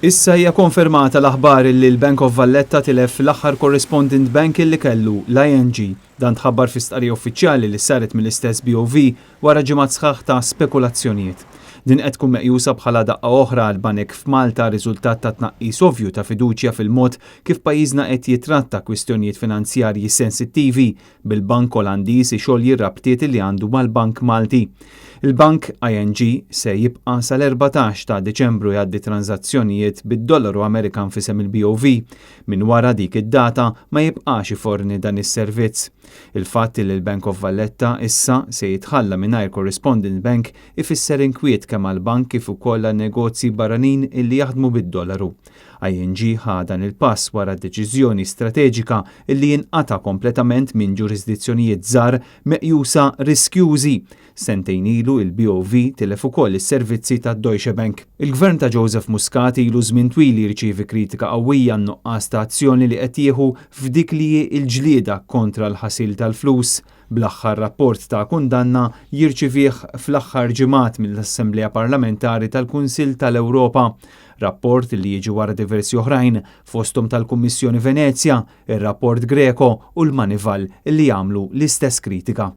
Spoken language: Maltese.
Issa hija konfermata l-aħbar li l-Bank of Valletta tilef l-aħħar correspondent bank li kellu l-ING. Dan tħabbar fi stqarrija uffiċjali li saret mill-istess BOV wara ġimgħat sħaħ ta' spekulazzjonijiet. Din qed tkun meqjusa bħala daqqa oħra għal banek f'Malta riżultat ta' tnaqqis ovvju ta' fiduċja fil-mod kif pajjiżna qed jitratta kwistjonijiet finanzjarji sensittivi bil-Bank Olandiż ixogħol jirrabtiet li għandu mal-Bank Malti. Il-Bank ING se jibqa' sal-14 ta' Deċembru jgħaddi transazzjonijiet bid-dollaru Amerikan fisem il-BOV. Min wara dik id-data ma jibqax iforni dan is-servizz. Il-fatt li l-Bank of Valletta issa se jitħalla mingħajr correspondent bank ifisser inkwiet kemm għall-bank kif ukoll negozji barranin illi jaħdmu bid-dollaru. ING ħadan il-pass wara deċiżjoni strateġika illi jinqata' kompletament minn ġurisdizzjonijiet żgħar meqjusa riskjużi. Sentejn ilu il-BOV tilef ukoll is-servizzi tad-Deutsche Bank. Il-Gvern ta' Joseph Muscat ilu żmien twil jirċievi kritika qawwija n-nuqqas ta' azzjoni li qed jieħu f'dik li l-ġlieda kontra l-ħasil tal-flus. Bl-aħħar rapport ta' kundanna jirċivih fl-aħħar ġimgħat mill-Assembleja Parlamentari tal-Kunsill tal-Ewropa. Rapport li jiġi wara diversi oħrajn fosthom tal-Kummissjoni Venezja, ir-rapport Greco u l-Manival li jagħmlu l-istess kritika.